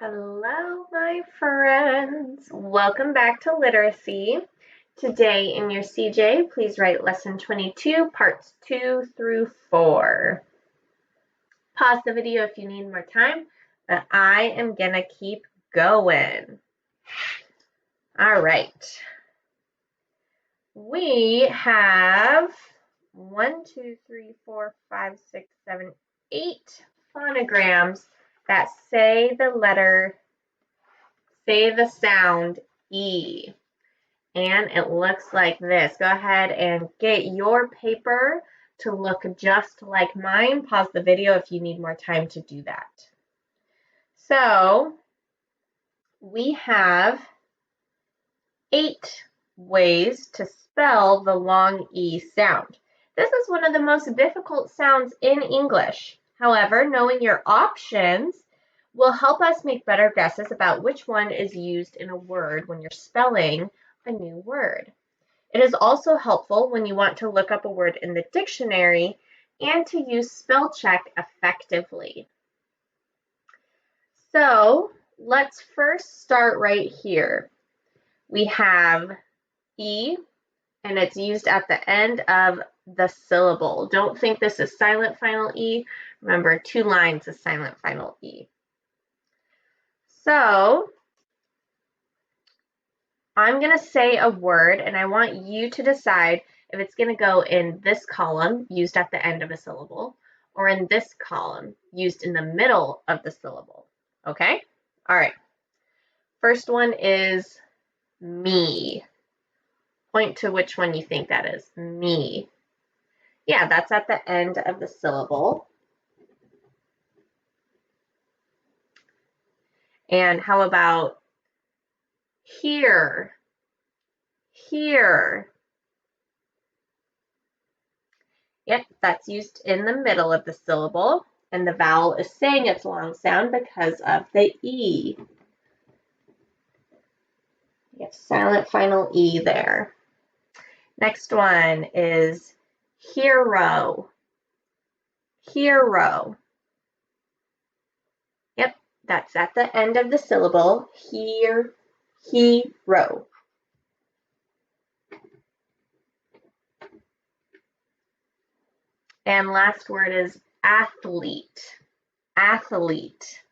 Hello, my friends. Welcome back to Literacy. Today in your CJ, please write Lesson 22, Parts 2 through 4. Pause the video if you need more time, but I am going to keep going. All right. We have 1, 2, 3, 4, 5, 6, 7, 8 phonograms that say the sound E. And it looks like this. Go ahead and get your paper to look just like mine. Pause the video if you need more time to do that. So we have 8 ways to spell the long E sound. This is one of the most difficult sounds in English. However, knowing your options will help us make better guesses about which one is used in a word when you're spelling a new word. It is also helpful when you want to look up a word in the dictionary and to use spell check effectively. So let's first start right here. We have E, and it's used at the end of the syllable. Don't think this is silent final E. Remember, 2 lines is silent final E. So I'm going to say a word, and I want you to decide if it's going to go in this column, used at the end of a syllable, or in this column, used in the middle of the syllable. Okay? All right. First one is me. Point to which one you think that is. Me. Yeah, that's at the end of the syllable. And how about here? Here. Yep, that's used in the middle of the syllable, and the vowel is saying its long sound because of the E. You have silent final E there. Next one is hero. Hero. Yep, that's at the end of the syllable. Hero. And last word is athlete. Athlete.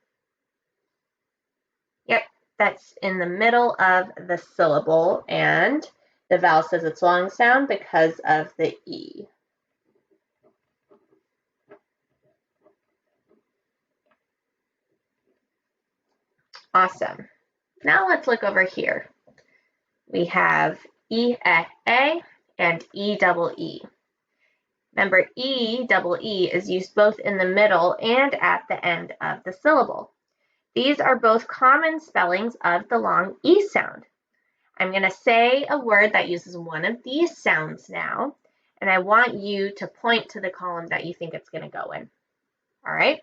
Yep, that's in the middle of the syllable, and the vowel says its long sound because of the E. Awesome. Now let's look over here. We have E-A and E-double-E. Remember, E-double-E is used both in the middle and at the end of the syllable. These are both common spellings of the long E sound. I'm going to say a word that uses one of these sounds now, and I want you to point to the column that you think it's going to go in. All right?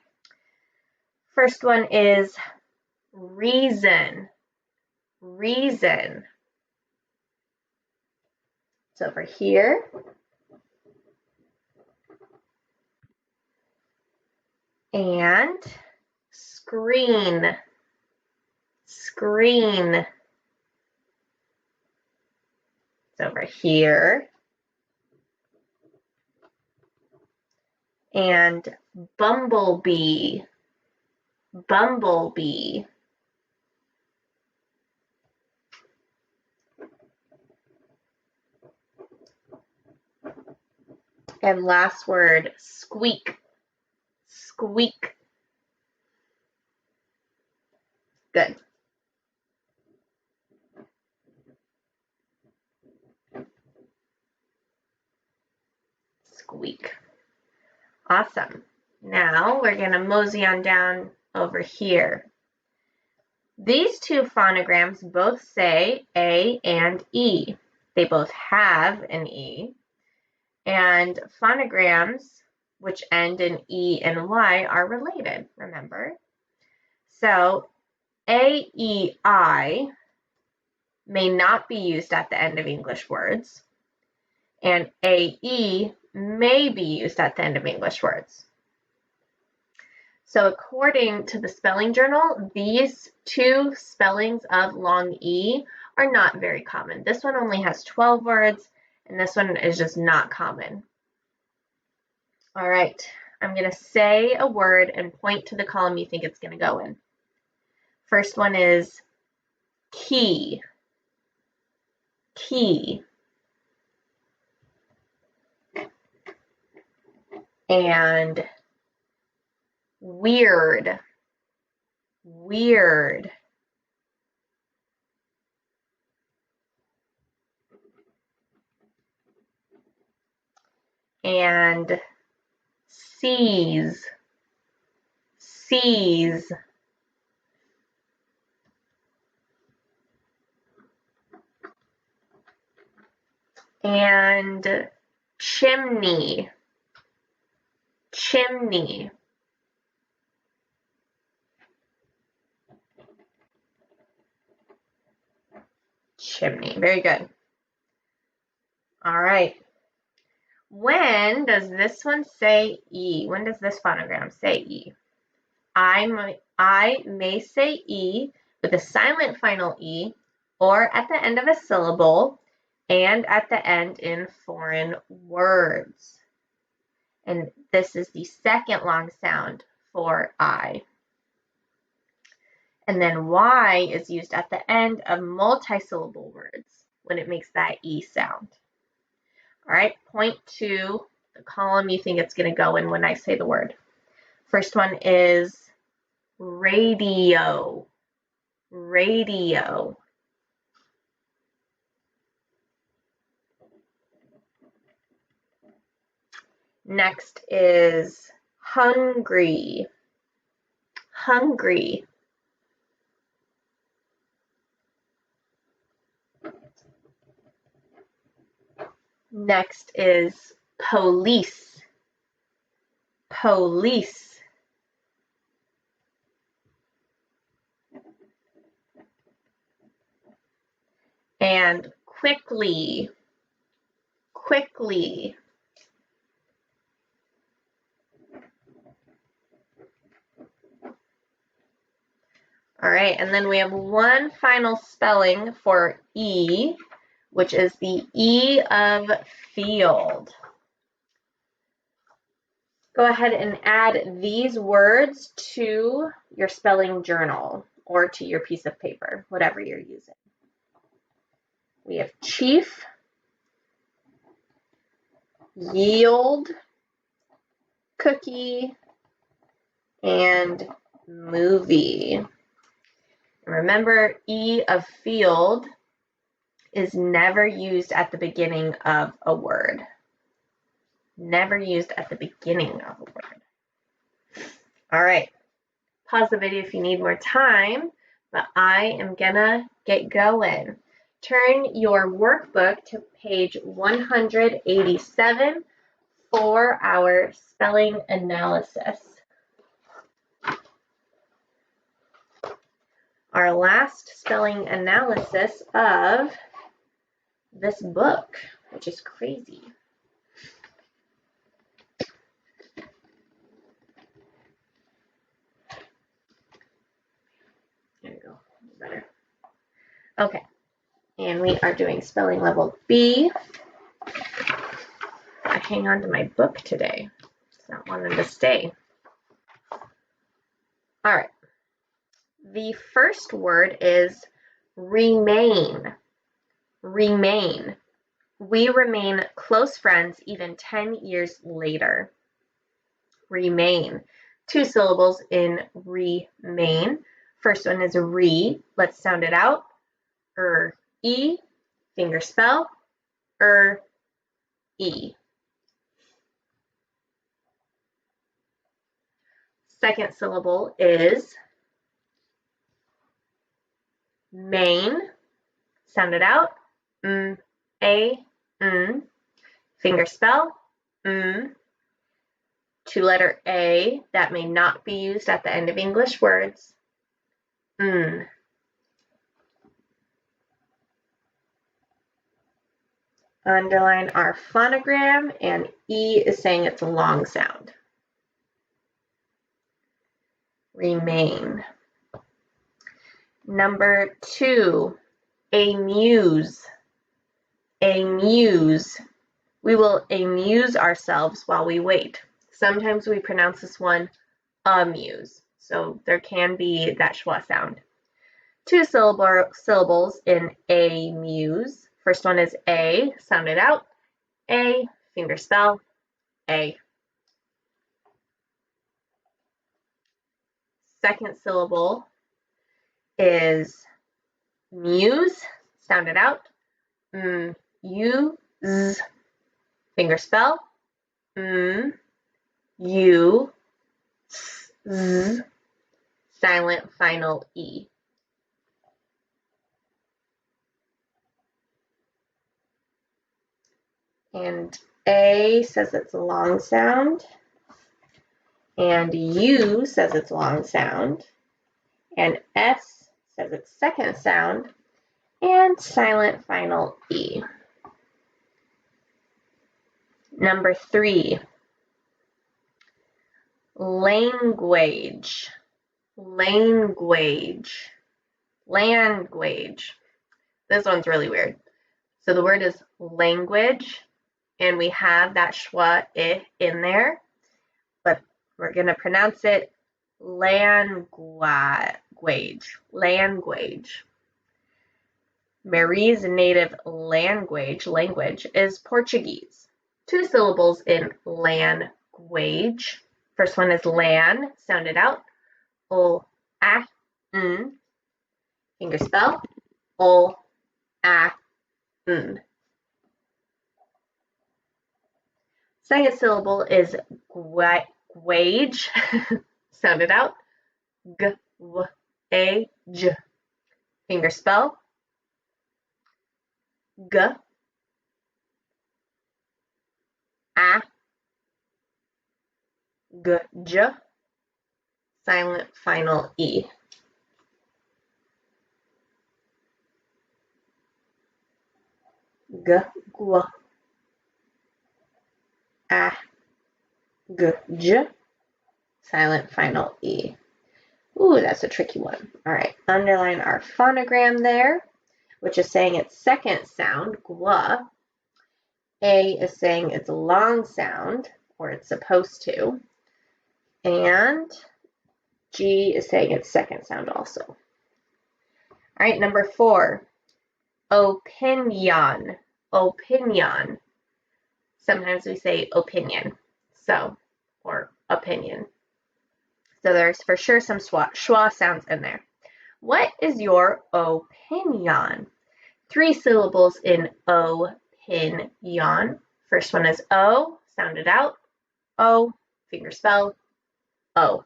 First one is reason. Reason. It's over here. And screen. Screen. It's over here. And bumblebee. Bumblebee. And last word, squeak. Squeak. Good. Squeak. Awesome. Now we're going to mosey on down over here. These 2 phonograms both say A and E. They both have an E. And phonograms which end in E and Y are related, remember? So A-E-I may not be used at the end of English words, and A-E may be used at the end of English words. So according to the spelling journal, these two spellings of long E are not very common. This one only has 12 words, and this one is just not common. All right, I'm going to say a word and point to the column you think it's going to go in. First one is key. Key. And weird. Weird. And seize. Seize. And chimney. Chimney. Chimney. Very good. All right. When does this one say E? When does this phonogram say E? I may say E with a silent final E, or at the end of a syllable, and at the end in foreign words. And this is the second long sound for I. And then Y is used at the end of multisyllable words when it makes that E sound. All right, point to the column you think it's going to go in when I say the word. First one is radio. Radio. Next is hungry. Hungry. Next is police. Police. And quickly. Quickly. All right, and then we have one final spelling for E, which is the E of field. Go ahead and add these words to your spelling journal or to your piece of paper, whatever you're using. We have chief, yield, cookie, and movie. Remember, E of field is never used at the beginning of a word. Never used at the beginning of a word. All right, pause the video if you need more time, but I am gonna get going. Turn your workbook to page 187 for our spelling analysis. Our last spelling analysis of this book, which is crazy. There we go, better. Okay, and we are doing spelling level B. I hang on to my book today. It's not wanting to stay. All right. The first word is remain. Remain. We remain close friends even 10 years later. Remain. 2 syllables in remain. First one is re. Let's sound it out. E. Finger spell. E. Second syllable is main. Sound it out. Finger spell. 2-letter A that may not be used at the end of English words. Underline our phonogram, and E is saying it's a long sound. remain. Number 2, amuse. Amuse. We will amuse ourselves while we wait. Sometimes we pronounce this one amuse, so there can be that schwa sound. 2 syllables in amuse. First one is A, sound it out. A, finger spell, A. Second syllable is muse, sound it out. Use, finger spell, you, z, silent final E. And A says it's a long sound, and U says it's a long sound, and S says it's second sound, and silent final E. Number 3, language. Language. Language. This one's really weird. So the word is language, and we have that schwa I in there, but we're going to pronounce it language. Language. Marie's native language is Portuguese. 2 syllables in language. First one is lan, sound it out. O, a, n. Finger spell. O, a, n. Second syllable is gwage. Sound it out. G, w, a, j. Finger spell. G, a, g, j. Silent final E. G, gw, a, g, j. Silent final E. Ooh, that's a tricky one. All right, underline our phonogram there, which is saying its second sound, gwa. A is saying it's a long sound, or it's supposed to. And G is saying its second sound also. All right, number 4, opinion. Opinion. Sometimes we say opinion, so, or opinion. So there's for sure some schwa sounds in there. What is your opinion? 3 syllables in opinion. First one is O, sound it out. O, finger spell, O.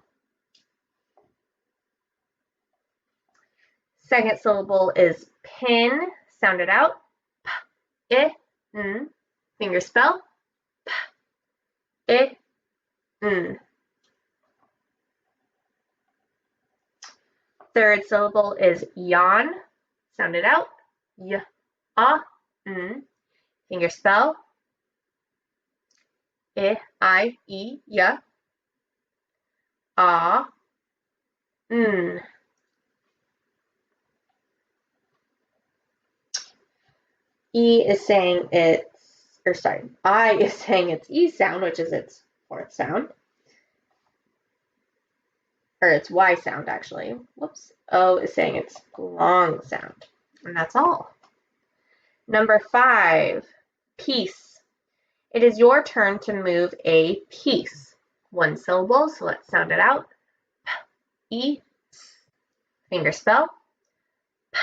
Second syllable is pin, sound it out. P, I, n, finger spell, P, I, n. Third syllable is yawn, sound it out. Y, a, n, finger spell, I, e, ya, a, n. E is saying I is saying its E sound, which is its fourth sound. Or its Y sound, actually. Whoops. O is saying its long sound. And that's all. Number 5, piece. It is your turn to move a piece. 1 syllable, so let's sound it out. P, E, S. Finger spell. P.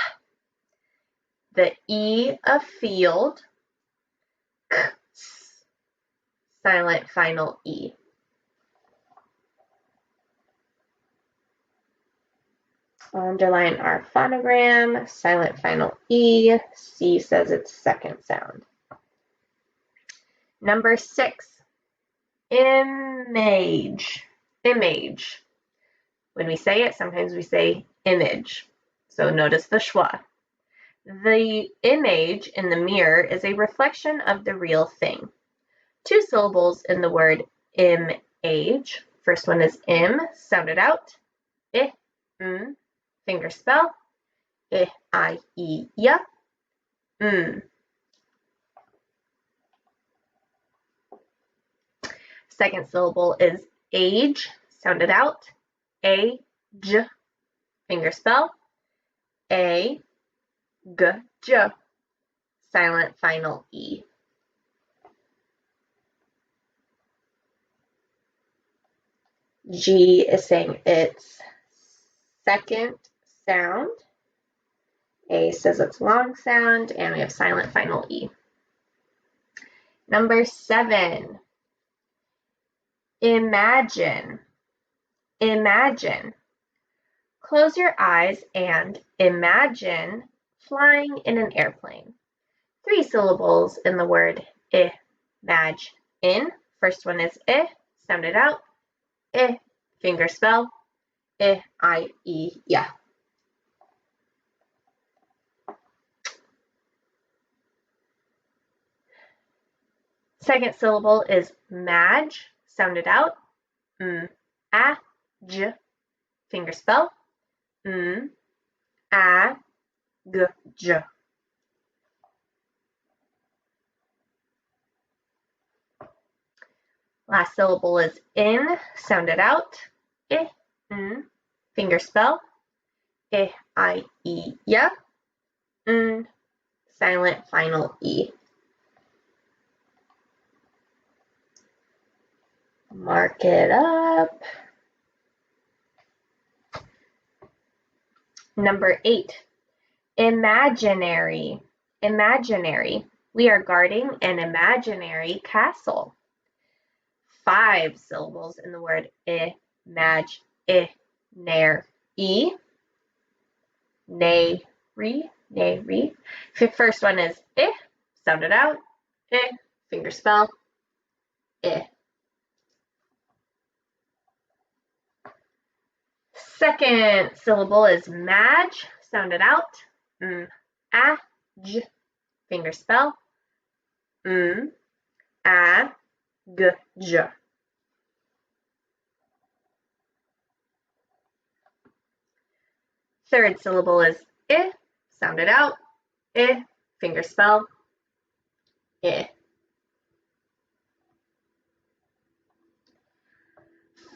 The E of field. K, S. Silent final E. Underline our phonogram, silent final E. C says its second sound. Number 6, image. Image. When we say it, sometimes we say image. So notice the schwa. The image in the mirror is a reflection of the real thing. 2 syllables in the word image. First one is im, sound it out. I, finger spell, I, E, ya, Second syllable is age, sound it out, A, J, finger spell, A, G, J, silent final E. G is saying its second sound. A says it's long sound, and we have silent final E. Number 7, imagine, imagine. Close your eyes and imagine flying in an airplane. 3 syllables in the word imagine. First one is sound it out, finger spell, I, E, ya. Second syllable is madge, sound it out, a, j, finger spell, a, g, j. Last syllable is in, sound it out, finger spell, I, E, ya, silent final E. Mark it up. Number 8, imaginary, imaginary. We are guarding an imaginary castle. 5 syllables in the word imag-i-nar-e. Nary. First one is sound it out, finger spell, Second syllable is madge, sound it out, a-j, finger spell, a-g-j. Third syllable is sound it out, finger spell,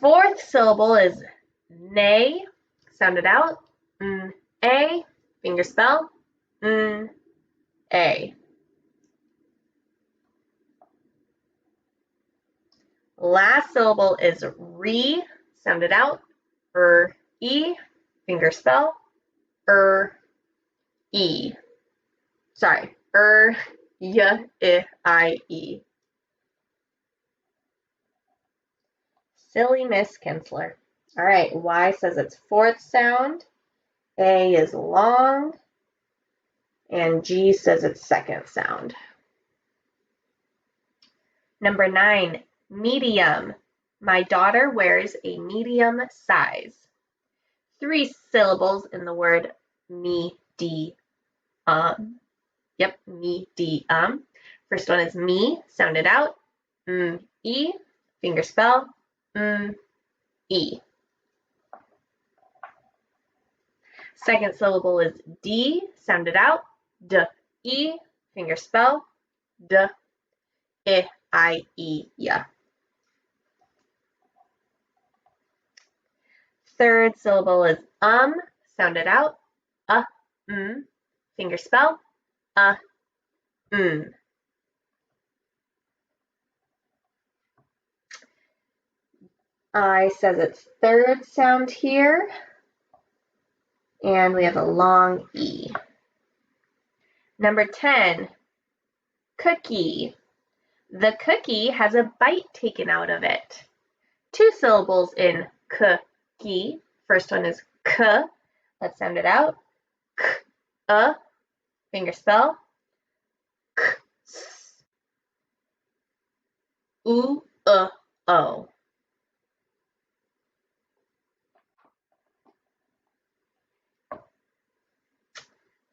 Fourth syllable is nay, sound it out, a, finger spell, a. Last syllable is re, sound it out, e, finger spell, e. Sorry, y, I, e. Silly Miss Kinsler. All right, Y says its fourth sound, A is long, and G says its second sound. Number 9, medium. My daughter wears a medium size. 3 syllables in the word medium. Medium. First one is me, sound it out, e, finger spell, e. Second syllable is D, sound it out, d-e, finger spell, d-I-e, ya. Third syllable is sound it out, finger spell, I says its third sound here, and we have a long E. Number 10, cookie. The cookie has a bite taken out of it. 2 syllables in cookie. First one is k. Let's sound it out. K, finger spell. K, oo, o.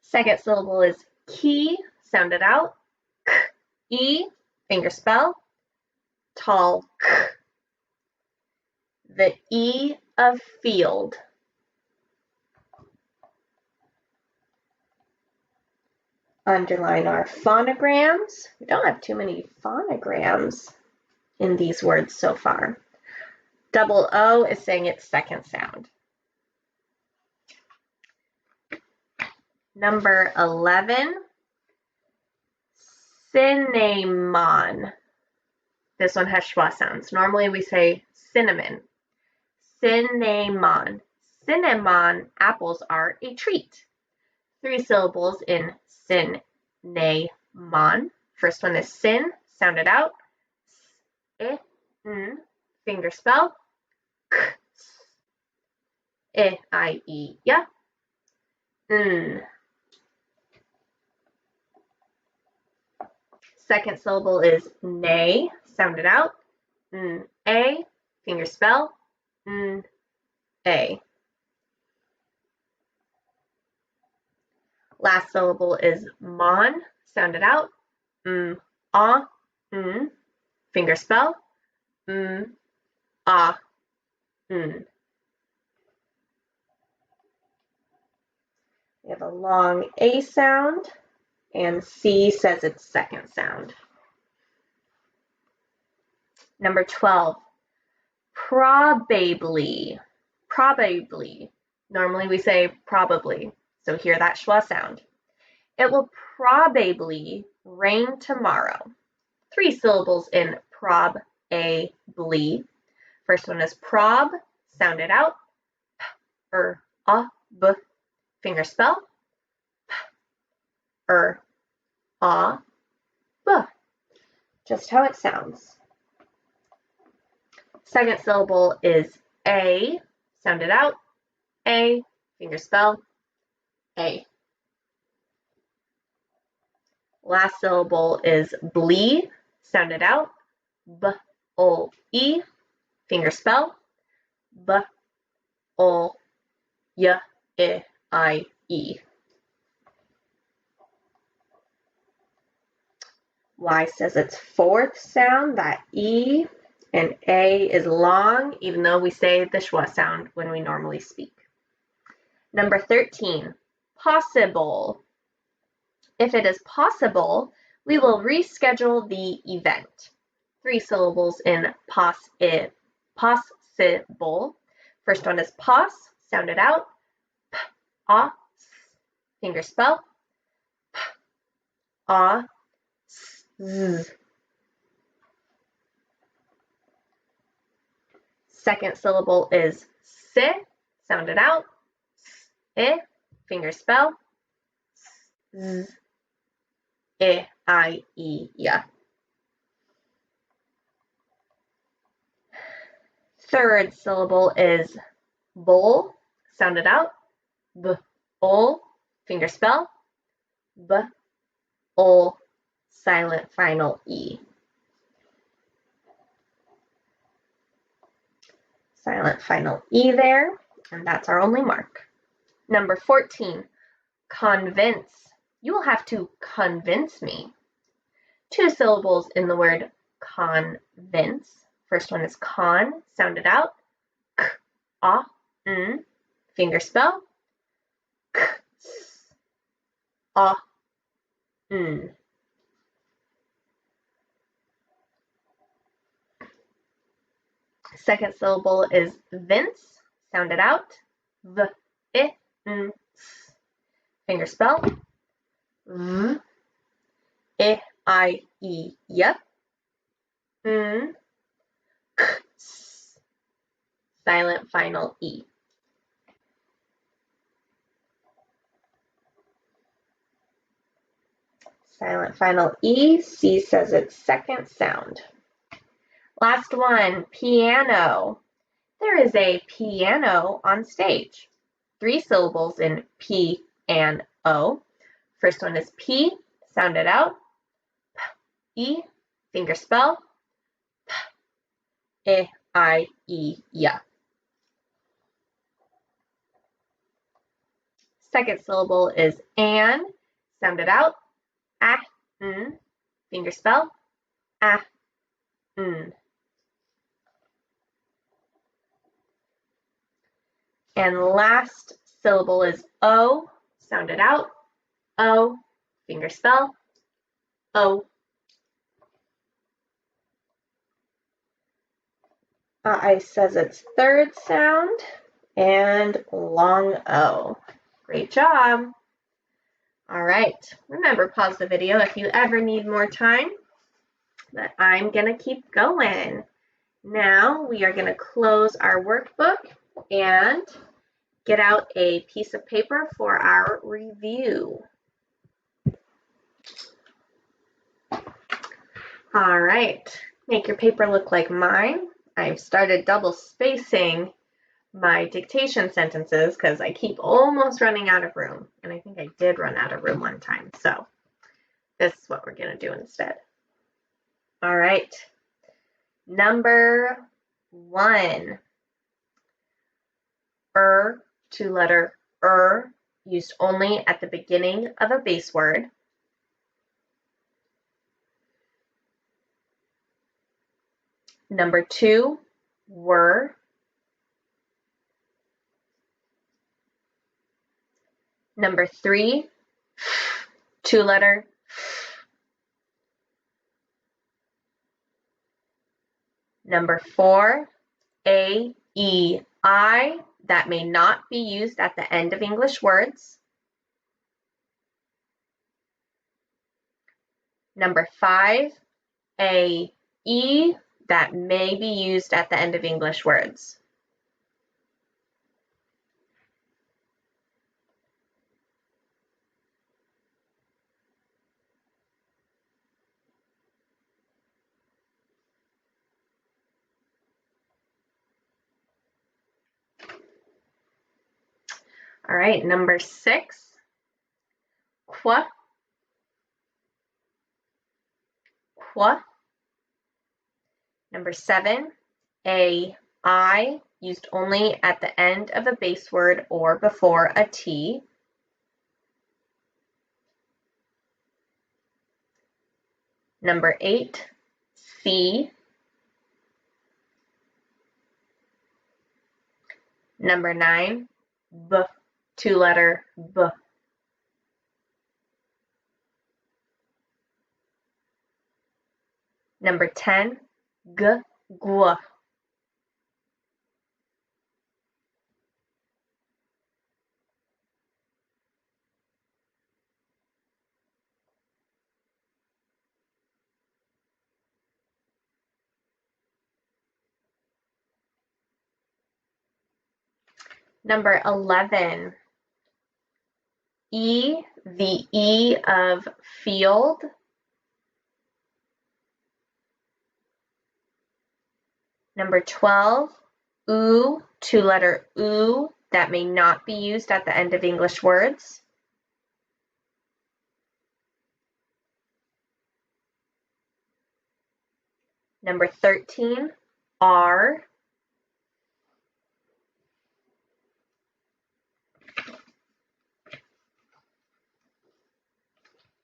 Second syllable is key, sound it out, k-e, finger spell, tall k. The E of field, Underline our phonograms. We don't have too many phonograms in these words so far. Double O is saying its second sound. Number 11, cinnamon. This one has schwa sounds. Normally we say cinnamon. Cinnamon. Cinnamon apples are a treat. 3 syllables in cinnamon. First one is sin, sound it out. S, n, finger spell. K, I, E, ya. N. Second syllable is nay, sound it out. N, a, finger spell. N, a. Last syllable is mon, sound it out. Ah, finger spell. Ah, We have a long A sound, and C says its second sound. Number 12, probably. Probably. Normally we say probably, so hear that schwa sound. It will probably rain tomorrow. 3 syllables in prob-a-bly. First one is prob, sound it out. B, finger spell. B. Just how it sounds. Second syllable is a, sound it out. A, finger spell. A. Last syllable is blee, sound it out. B-o-e, finger spell. B-o-y-i-e. Y says its fourth sound, that E, and A is long, even though we say the schwa sound when we normally speak. Number 13, possible. If it is possible, we will reschedule the event. 3 syllables in possible. First one is pos, sound it out. P-a-s, finger spell. P-a-s. Second syllable is si, sound it out. S-I, finger spell. Z-I-I-E-ya. Third syllable is bowl, sound it out. B-ol, finger spell. B-ol, silent final E. Silent final E there, and that's our only mark. Number 14, convince. You will have to convince me. 2 syllables in the word convince. First one is con, sound it out. K-a-n, finger spell. K-s-a-n. Second syllable is vince, sound it out. V-I-N-C, finger spell. V-I-I-E-ya. K-s, silent final E. Silent final E, C says its second sound. Last one, piano. There is a piano on stage. 3 syllables in P and O. First one is P, sound it out. P-E, finger spell. P-I-I-E-ya. Second syllable is an, sound it out. A-n, finger spell. A-n. And last syllable is O, sound it out. O, Finger spell. O. I says its third sound, and long O. Great job. All right, remember, pause the video if you ever need more time, but I'm gonna keep going. Now we are gonna close our workbook and get out a piece of paper for our review. All right, make your paper look like mine. I've started double spacing my dictation sentences because I keep almost running out of room, and I think I did run out of room one time, so this is what we're gonna do instead. All right, number 1, two-letter used only at the beginning of a base word. Number 2, were. Number 3, two-letter. Number 4, a, e, I, that may not be used at the end of English words. Number 5, a, e, that may be used at the end of English words. All right, number 6, qua. Number 7, a, I, used only at the end of a base word or before a T. Number 8, C. Number 9, B, two-letter B. Number 10, G, gua. Number 11, E, the E of field. Number 12, oo, two-letter oo, that may not be used at the end of English words. Number 13, R.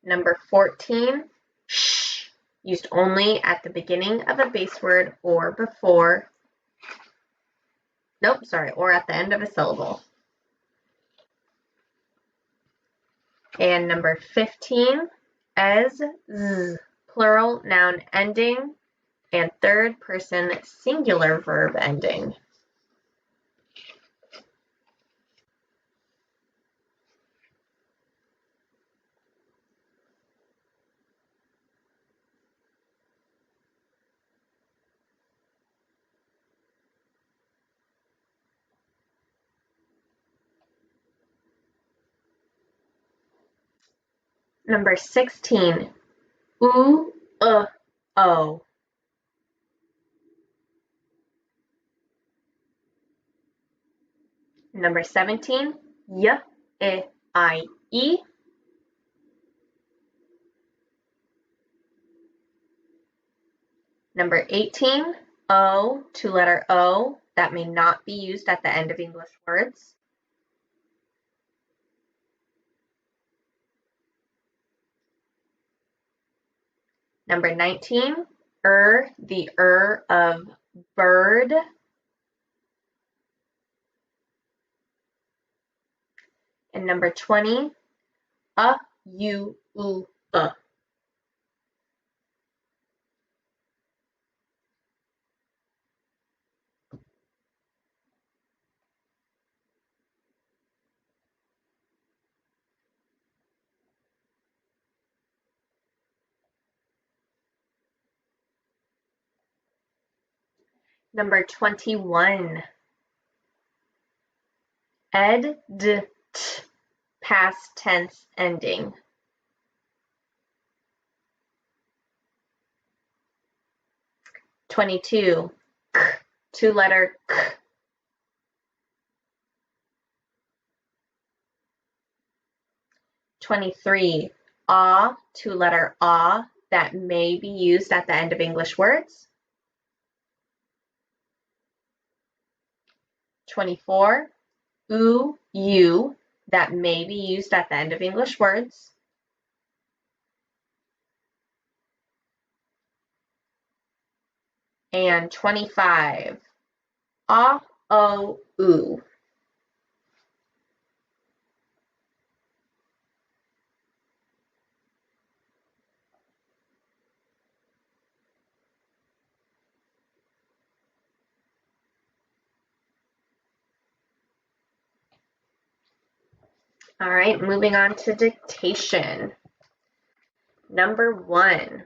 Number 14, sh, used only at the beginning of a base word or before, or at the end of a syllable. And number 15, as, z, plural noun ending and third person singular verb ending. Number 16, oo, o. Number 17, y, I, e. Number 18, O, two-letter O, that may not be used at the end of English words. Number 19, the of bird. And number 20, U. Number 21. Ed, d, t, past tense ending. K, two-letter k. 23, two-letter that may be used at the end of English words. 24, u, that may be used at the end of English words. And 25, u. All right, moving on to dictation. Number 1.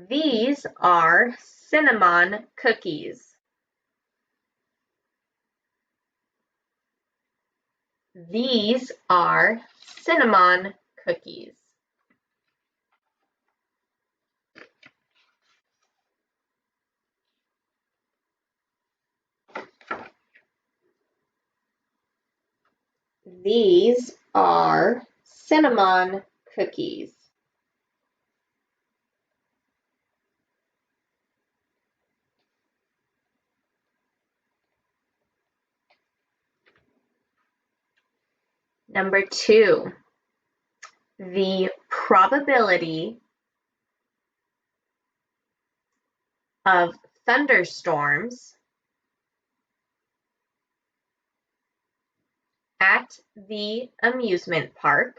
These are cinnamon cookies. These are cinnamon cookies. These are cinnamon cookies. Number 2, the probability of thunderstorms at the amusement park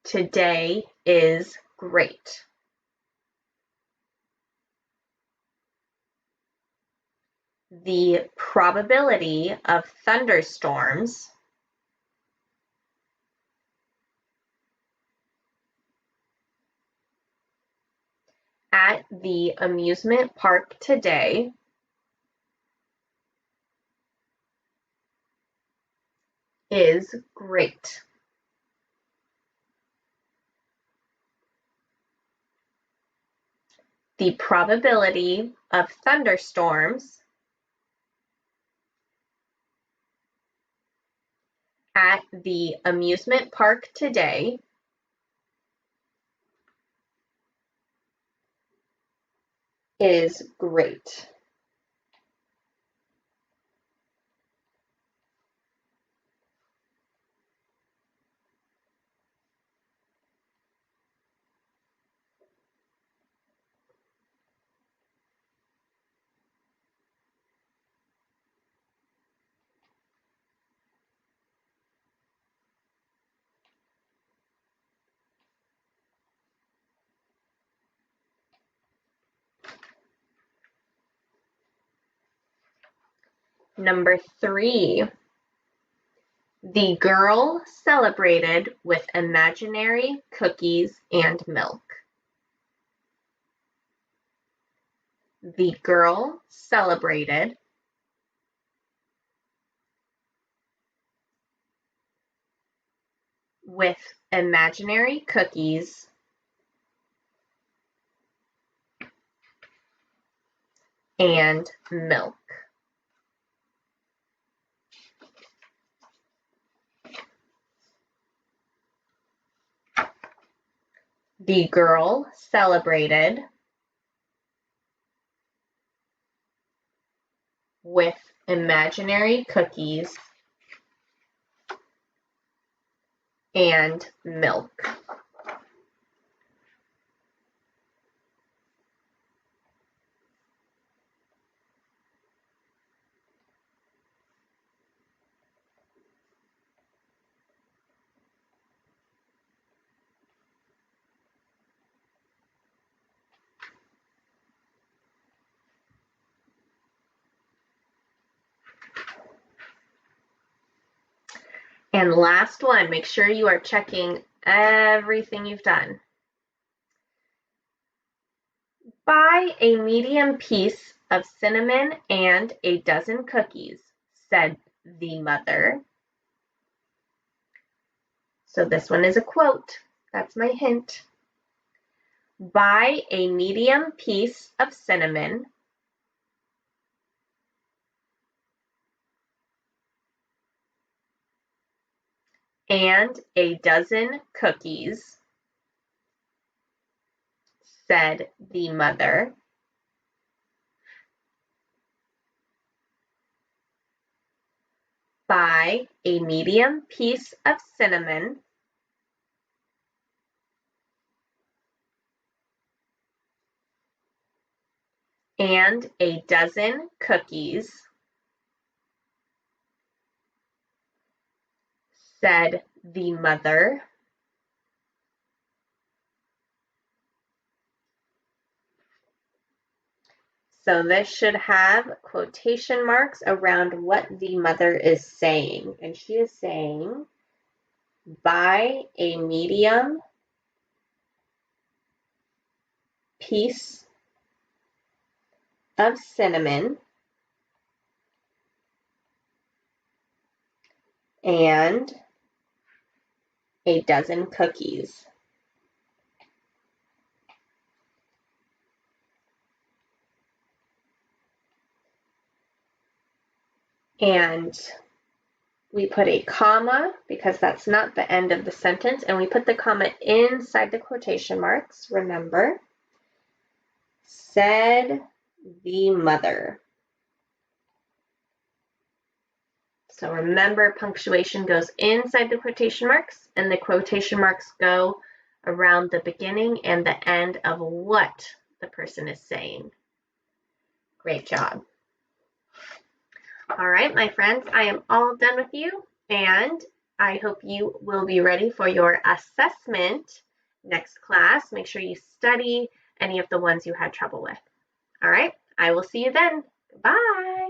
today is great. The probability of thunderstorms at the amusement park today is great. The probability of thunderstorms at the amusement park today is great. Number 3, the girl celebrated with imaginary cookies and milk. The girl celebrated with imaginary cookies and milk. The girl celebrated with imaginary cookies and milk. And last one, make sure you are checking everything you've done. Buy a medium piece of cinnamon and a dozen cookies, said the mother. So this one is a quote. That's my hint. Buy a medium piece of cinnamon and a dozen cookies, said the mother. Buy a medium piece of cinnamon and a dozen cookies, said the mother. So this should have quotation marks around what the mother is saying. And she is saying, buy a medium piece of cinnamon and a dozen cookies. And we put a comma because that's not the end of the sentence, and we put the comma inside the quotation marks, remember. Said the mother. So remember, punctuation goes inside the quotation marks, and the quotation marks go around the beginning and the end of what the person is saying. Great job. All right, my friends, I am all done with you, and I hope you will be ready for your assessment next class. Make sure you study any of the ones you had trouble with. All right, I will see you then. Bye.